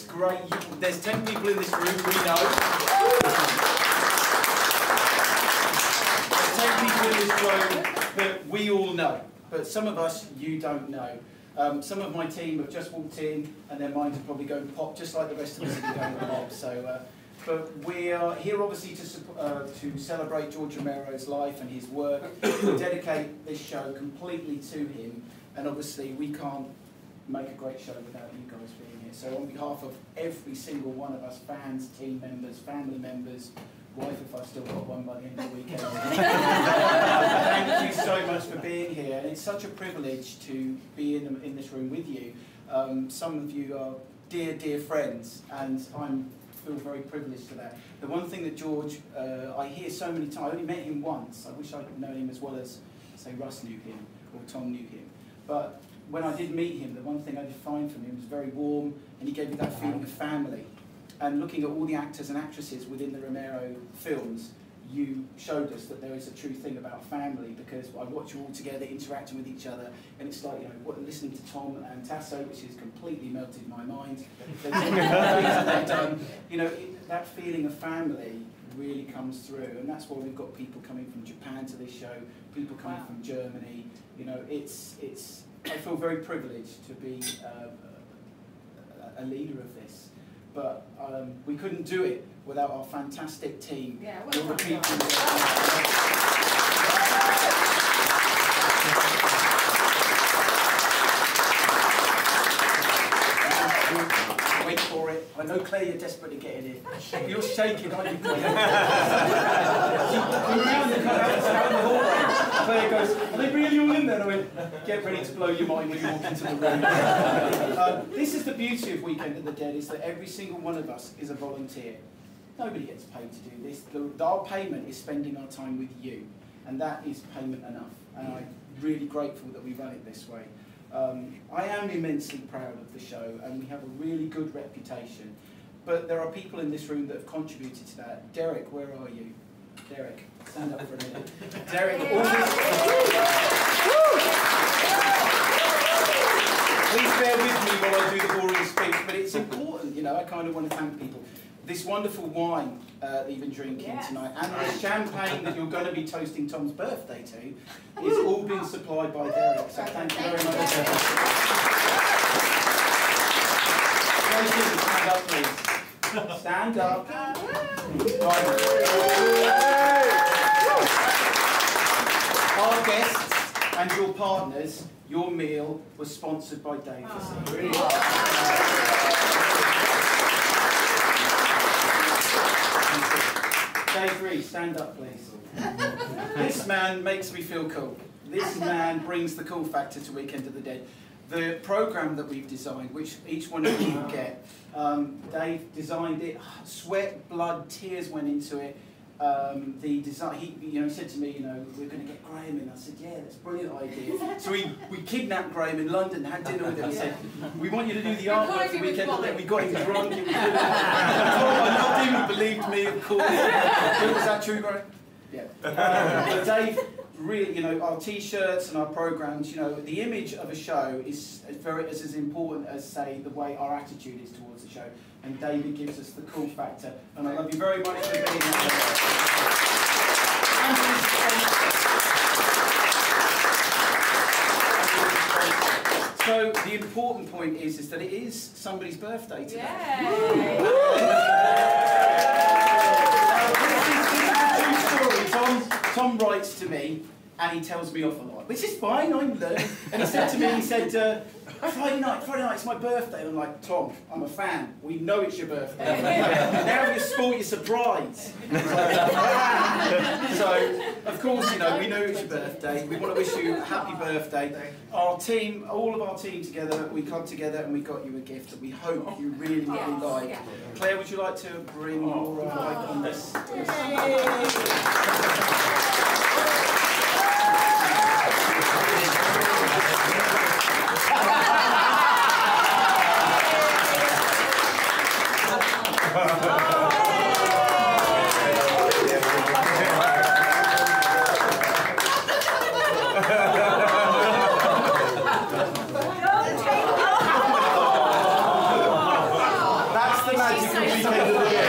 great. There's 10 people in this room, we know. There's 10 people in this room that we all know. But some of us, you don't know. Some of my team have just walked in, and their minds are probably going pop, just like the rest of us are going pop. So, but we are here obviously to celebrate George Romero's life and his work, to dedicate this show completely to him. And obviously we can't make a great show without you guys being here. So on behalf of every single one of us, fans, team members, family members, wife if I've still got one by the end of the weekend. Thank you so much for being here. And it's such a privilege to be in this room with you. Some of you are dear, dear friends, and I feel very privileged for that. The one thing that George, I hear so many times, I only met him once. I wish I'd known him as well as, say, Russ knew him or Tom knew him. But when I did meet him, the one thing I did find from him was very warm, and he gave me that feeling of family. And looking at all the actors and actresses within the Romero films, you showed us that there is a true thing about family, because I watch you all together interacting with each other, and it's like, you know, listening to Tom and Tasso, which has completely melted my mind. You know, that feeling of family really comes through, and that's why we've got people coming from Japan to this show, people coming from Germany. You know, I feel very privileged to be a leader of this. But we couldn't do it without our fantastic team. Yeah, all the people. Wait for it. I know, Claire, you're desperate to get in it. You're shaking, aren't you, Claire? Claire goes, are they really all in there? And I went, get ready to blow your mind when you walk into the room. This is the beauty of Weekend of the Dead, is that every single one of us is a volunteer. Nobody gets paid to do this. Our payment is spending our time with you, and that is payment enough. And I'm really grateful that we run it this way. I am immensely proud of the show, and we have a really good reputation. But there are people in this room that have contributed to that. Derek, where are you? Derek, stand up for a minute. Derek, please bear with me while I do the boring speech, but it's important, you know, I kind of want to thank people. This wonderful wine that you've been drinking tonight, and the champagne that you're going to be toasting Tom's birthday to, is all being supplied by Derek, so thank you very much. Stand up, please. Stand up. Our guests and your partners, your meal was sponsored by Dave. Dave Reed, stand up, please. This man makes me feel cool. This man brings the cool factor to Weekend of the Dead. The programme that we've designed, which each one of you will get, Dave designed it. Sweat, blood, tears went into it. The design, he said to me, you know, we're going to get Graham in. I said, yeah, that's a brilliant idea. So we kidnapped Graham in London, had dinner with him, and said, we want you to do the artwork for Weekend of the Dead. We got him drunk. I loved him, he believed me, of course. Was that true, Graham? Yeah. But Dave, really, you know, our T-shirts and our programmes, you know, the image of a show is as important as, say, the way our attitude is towards the show. And David gives us the cool factor. And I love you very much for being here. So the important point is that it is somebody's birthday today. Yeah. This is a true story. Tom writes to me, and he tells me off a lot, which is fine, I'm learning. And he said to me, he said, Friday night, it's my birthday. And I'm like, Tom, I'm a fan. We know it's your birthday. Now you spoil your surprise. So, of course, you know, we know it's your birthday. We want to wish you a happy birthday. Our team, all of our team together, we come together and we got you a gift that we hope you really, really like. Claire, would you like to bring your mic on this? magical weekend of the year.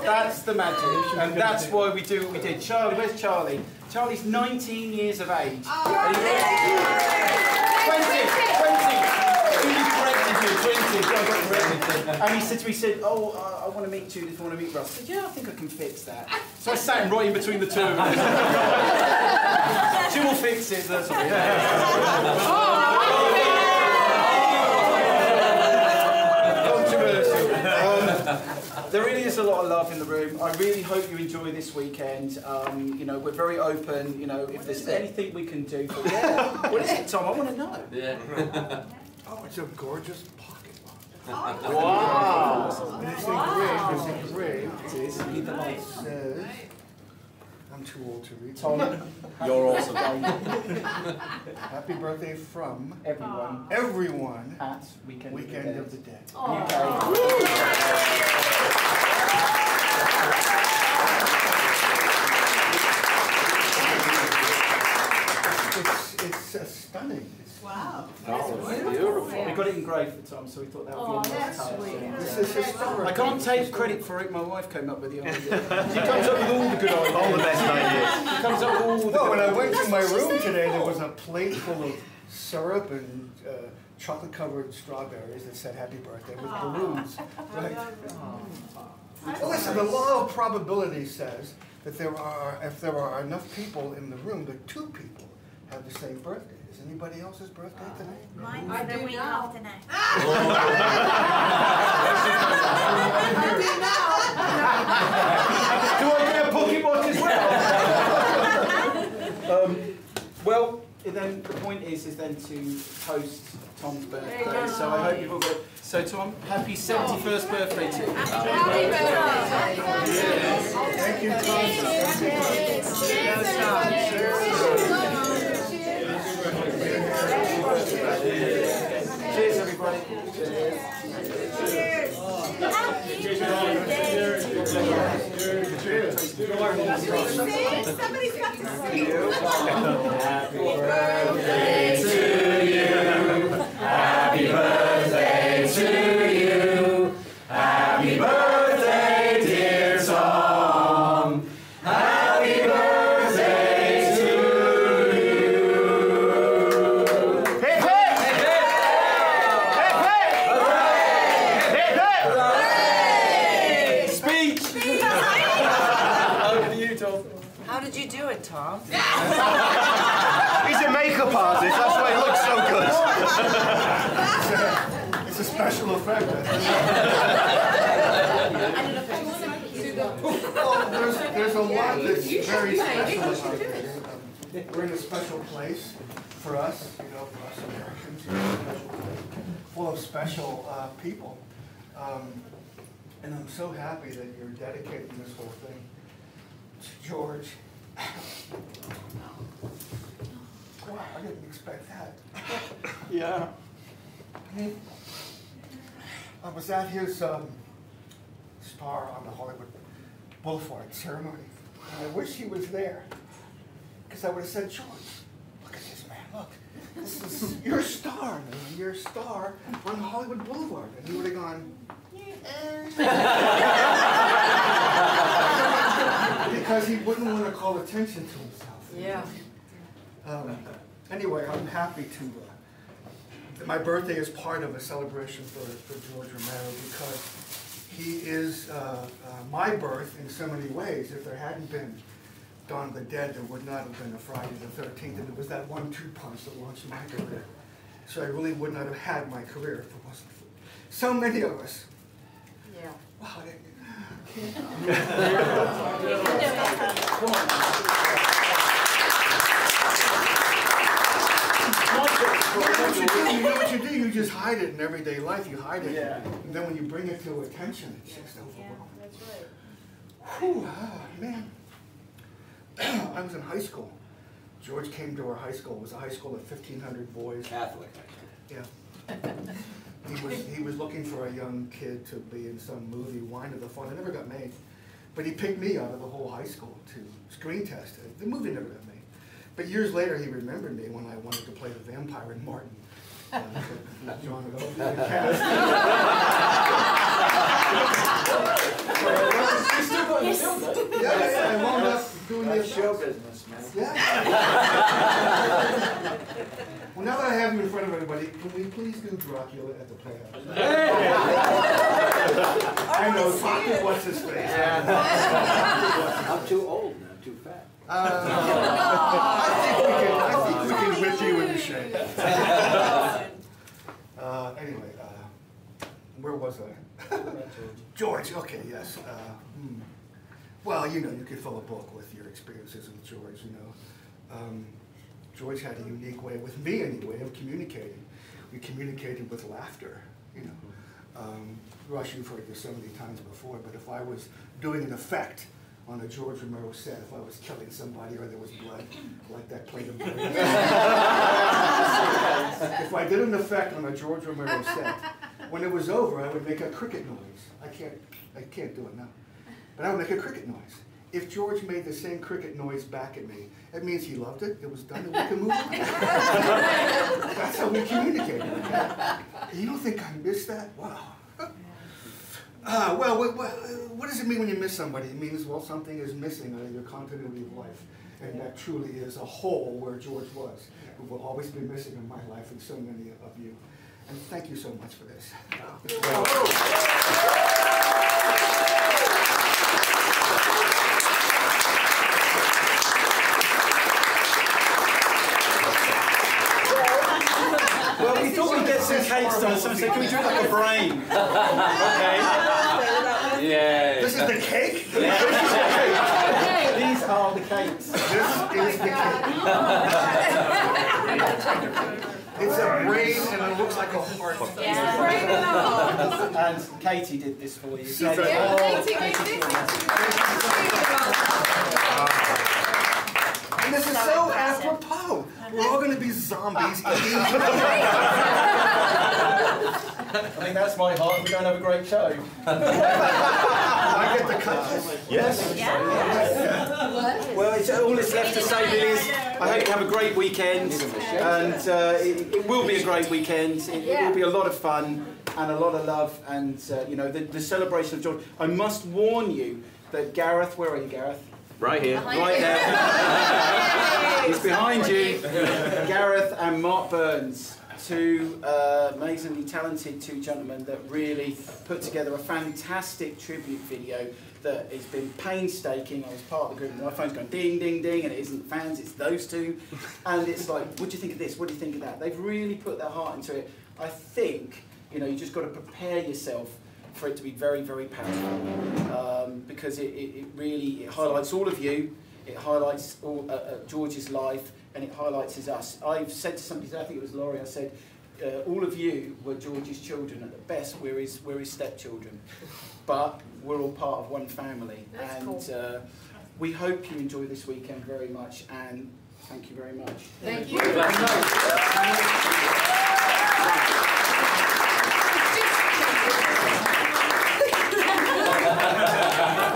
That's the magic, and that's why we do what we did. Charlie, where's Charlie? Charlie's 19 years of age. 20. And he said to me, he said, oh, I want to meet Judith, I want to meet Russ. I said, yeah, I think I can fix that. So I sat him right in between the two of us. She will fix it, that's all. Controversial. There really is a lot of love in the room. I really hope you enjoy this weekend. You know, we're very open. You know, if there's anything we can do. But yeah, what is it, Tom? I want to know. Yeah. Oh, it's a gorgeous pocket watch. Wow. And it's engraved. It says, I'm too old to read. Tom, you're awesome. Happy birthday from everyone at Weekend of the Dead. It's stunning. Wow. That's beautiful. We got it engraved for Tom, so we thought that would be a nice touch. This is historic. I can't take credit for it. My wife came up with the idea. She comes up with all the good ideas. All the best ideas. She comes up with all the Well, when I went to my room today, there was a plate full of syrup and chocolate-covered strawberries that said "Happy Birthday" with balloons. Right? Well, listen, the law of probability says that if there are enough people in the room, that two people have the same birthday. Is anybody else's birthday today? Mine's the week after next. Do I get a pocket watch as well? Well, then the point is then to toast Tom's birthday. So I hope you've all got. So Tom, happy 71st birthday to you. Happy birthday. Thank you, Cheers, everybody. Cheers. Somebody's got to see you. Happy birthday to you. Happy birthday to you. Happy birthday, dear Tom. Happy birthday to you. Hip hip! Hip hip! Hip hip! Speech! Over to you, Tom. How did you do it, Tom? He's a makeup artist, that's why he looks so good. It's a special effect. There's a lot that's very special about this. We're in a special place for us, you know, for us Americans. We're in a special place full of special people. And I'm so happy that you're dedicating this whole thing to George. Wow, I didn't expect that. Yeah. I was at his star on the Hollywood Boulevard ceremony, and I wish he was there, because I would have said, George, look at this man, look, this is your star, man, your star on Hollywood Boulevard, and he would have gone, because he wouldn't want to call attention to himself. Yeah. Anyway, I'm happy to. My birthday is part of a celebration for George Romero, because he is my birth in so many ways. If there hadn't been Dawn of the Dead, there would not have been a Friday the 13th, and it was that 1-2 punch that launched my career. So I really would not have had my career if it wasn't for so many of us. Yeah. Wow. You know what you do? You just hide it in everyday life. You hide it. Yeah. And then when you bring it to attention, it's just overwhelming. That's right. Whew, man. I was in high school. George came to our high school. It was a high school of 1,500 boys. Catholic. Yeah. He was looking for a young kid to be in some movie, Wine of the Fun. It never got made. But he picked me out of the whole high school to screen test it. The movie never got made. But years later, he remembered me when I wanted to play the vampire in Martin. John Oakley, the cast. do Dracula at the Playhouse. I know, Pocket, what's his face? I'm too old now, too fat. I think we can whip you into shape. Anyway, where was I? George, okay, yes. Well, you know, you could fill a book with your experiences with George, you know. George had a unique way, with me anyway, of communicating. We communicated with laughter, you know. Rush, you've heard this so many times before, but if I was doing an effect on a George Romero set, if I was killing somebody or there was blood, like that plate of blood. If I did an effect on a George Romero set, when it was over, I would make a cricket noise. I can't do it now. But I would make a cricket noise. If George made the same cricket noise back at me, that means he loved it, it was done, and we can move on. That's how we communicated. Okay? You don't think I missed that? Wow. Well, what does it mean when you miss somebody? It means, well, something is missing out of your continuity of life. And that truly is a hole where George was, who will always be missing in my life and so many of you. And thank you so much for this. Well, we thought we'd get some cakes done, so I said, can we do like a brain? Okay. Yeah. This is the cake? These are the cakes. This is the cake. It's a brain and it looks like a heart. And Katie did this for you. Super. And this is so apropos. We're all going to be zombies eating. I think that's my heart. We're going to have a great show. I get the cut. Yes. Well, all that's left to say really is I hope you have a great weekend, and it will be a great weekend. It will be a lot of fun and a lot of love, and you know, the celebration of George. I must warn you that Gareth, where are you, Gareth? Right here. Right there. He's behind you. Gareth and Mark Burns, two amazingly talented two gentlemen that really put together a fantastic tribute video that has been painstaking. I was part of the group and my phone's going ding, ding, ding, and it isn't fans, it's those two. And it's like, what do you think of this? What do you think of that? They've really put their heart into it. I think, you know, you just got to prepare yourself for it to be very, very powerful, because it really highlights all of you, it highlights all George's life, and it highlights us. I've said to somebody, I think it was Laurie, I said, all of you were George's children. At the best, we're his stepchildren, but we're all part of one family. That's and cool. We hope you enjoy this weekend very much, and thank you very much. Thank you.